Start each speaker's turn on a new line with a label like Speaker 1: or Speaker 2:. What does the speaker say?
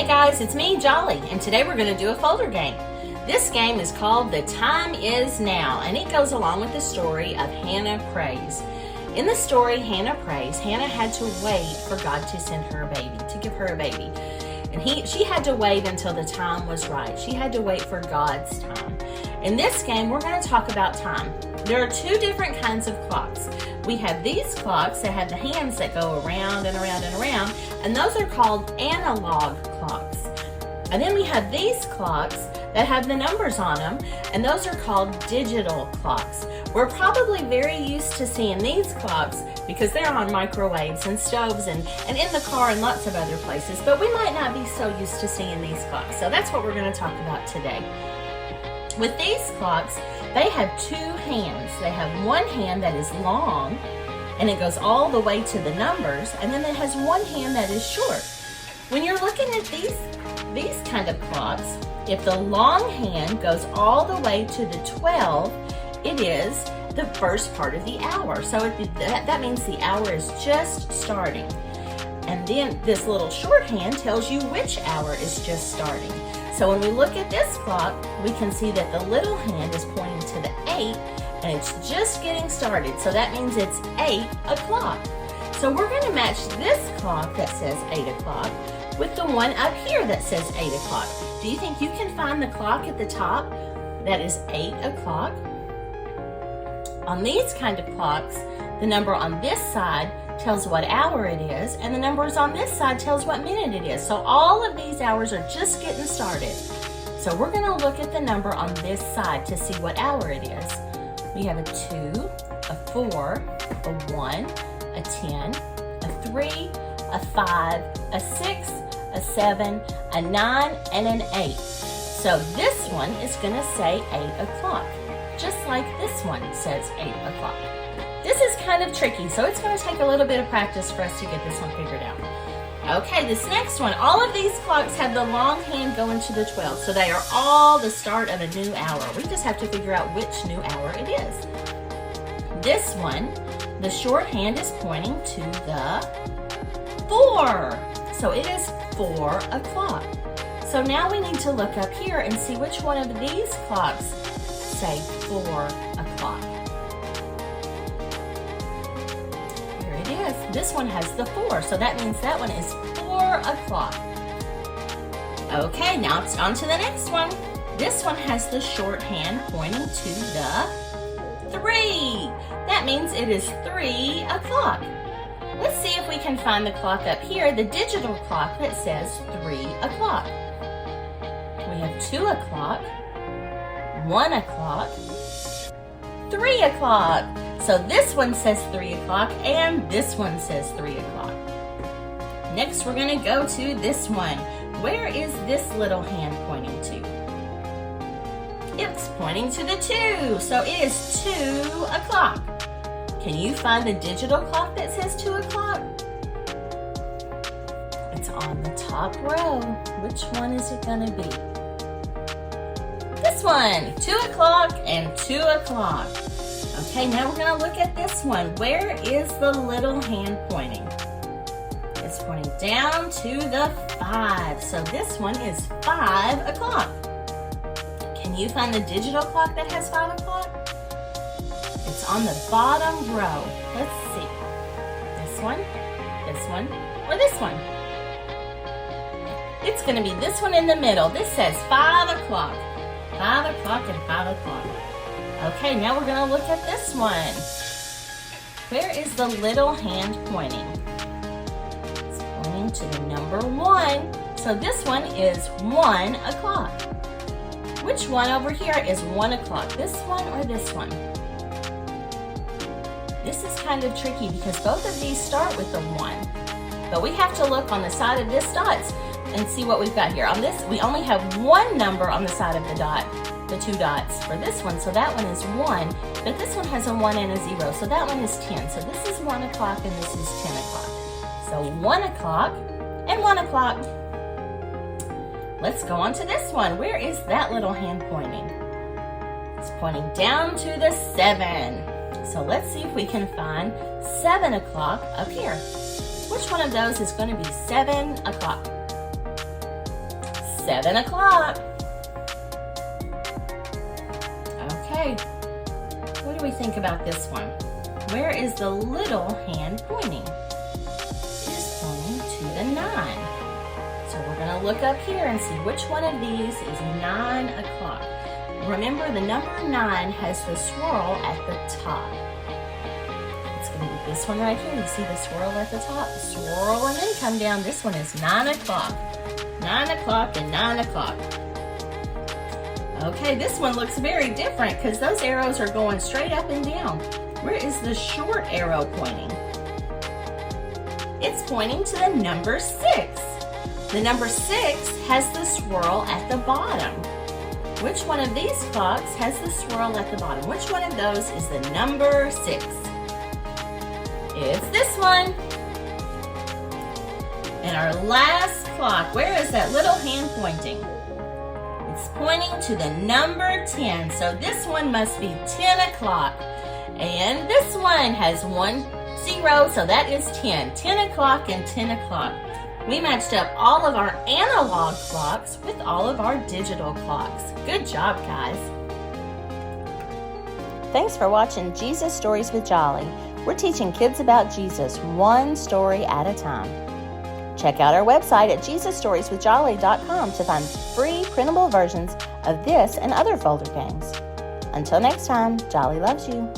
Speaker 1: guys, it's me, Jolly, and today we're going to do a folder game. This game is called The Time Is Now, and it goes along with the story of Hannah Prays. In the story, Hannah Prays, Hannah had to wait for God to send her a baby, to give her a baby. And she had to wait until the time was right. She had to wait for God's time. In this game, we're going to talk about time. There are two different kinds of clocks. We have these clocks that have the hands that go around and around and around, and those are called analog clocks. And then we have these clocks that have the numbers on them, and those are called digital clocks. We're probably very used to seeing these clocks because they're on microwaves and stoves and in the car and lots of other places, but we might not be so used to seeing these clocks. So that's what we're going to talk about today. With these clocks, they have two hands. They have one hand that is long, and it goes all the way to the numbers, and then it has one hand that is short. When you're looking at these kind of clocks, if the long hand goes all the way to the 12, it is the first part of the hour. So that means the hour is just starting. And then this little short hand tells you which hour is just starting. So when we look at this clock, we can see that the little hand is pointing to the 8, and it's just getting started. So that means it's 8 o'clock. So we're going to match this clock that says 8 o'clock with the one up here that says 8 o'clock. Do you think you can find the clock at the top that is 8 o'clock? On these kind of clocks, the number on this side tells what hour it is, and the numbers on this side tells what minute it is. So all of these hours are just getting started. So we're going to look at the number on this side to see what hour it is. We have a 2, a 4, a 1, a 10, a 3, a 5, a 6, a 7, a 9, and an 8. So this one is going to say 8 o'clock, just like this one says 8 o'clock. This is kind of tricky, so it's going to take a little bit of practice for us to get this one figured out. Okay, this next one, all of these clocks have the long hand going to the 12, so they are all the start of a new hour. We just have to figure out which new hour it is. This one, the short hand is pointing to the 4, so it is 4 o'clock. So now we need to look up here and see which one of these clocks say 4 o'clock. This one has the 4, so that means that one is 4 o'clock. Okay, now it's on to the next one. This one has the short hand pointing to the 3. That means it is 3 o'clock. Let's see if we can find the clock up here, the digital clock that says 3 o'clock. We have 2 o'clock, 1 o'clock, 3 o'clock. So this one says 3 o'clock and this one says 3 o'clock. Next we're going to go to this one. Where is this little hand pointing to? It's pointing to the 2. So it is 2 o'clock. Can you find the digital clock that says 2 o'clock? It's on the top row. Which one is it going to be? This one, 2 o'clock and 2 o'clock. Okay, now we're going to look at this one. Where is the little hand pointing? It's pointing down to the 5. So this one is 5 o'clock. Can you find the digital clock that has 5 o'clock? It's on the bottom row. Let's see. This one, or this one? It's going to be this one in the middle. This says 5 o'clock. 5 o'clock and 5 o'clock. Okay, now we're going to look at this one. Where is the little hand pointing? It's pointing to the number 1. So this one is 1 o'clock. Which one over here is 1 o'clock? This one or this one? This is kind of tricky because both of these start with the 1. But we have to look on the side of this dots and see what we've got here. On this, we only have one number on the side of the dot. The 2 dots for this one, so that one is 1, but this one has a 1 and a 0, so that one is 10. So this is 1 o'clock and this is 10 o'clock. So 1 o'clock and 1 o'clock. Let's go on to this one. Where is that little hand pointing? It's pointing down to the 7. So let's see if we can find 7 o'clock up here. Which one of those is going to be 7 o'clock? 7 o'clock. Okay, what do we think about this one? Where is the little hand pointing? It is pointing to the 9. So we're going to look up here and see which one of these is 9 o'clock. Remember, the number 9 has the swirl at the top. It's going to be this one right here. You see the swirl at the top? Swirl and then come down. This one is 9 o'clock. 9 o'clock and 9 o'clock. Okay, this one looks very different because those arrows are going straight up and down. Where is the short arrow pointing? It's pointing to the number 6. The number 6 has the swirl at the bottom. Which one of these clocks has the swirl at the bottom? Which one of those is the number 6? It's this one. And our last clock, where is that little hand pointing? It's pointing to the number 10. So this one must be 10 o'clock. And this one has 1 0, so that is 10. 10 o'clock and 10 o'clock. We matched up all of our analog clocks with all of our digital clocks. Good job, guys. Thanks for watching Jesus Stories with Jolly. We're teaching kids about Jesus one story at a time. Check out our website at JesusStoriesWithJolly.com to find free printable versions of this and other folder games. Until next time, Jolly loves you.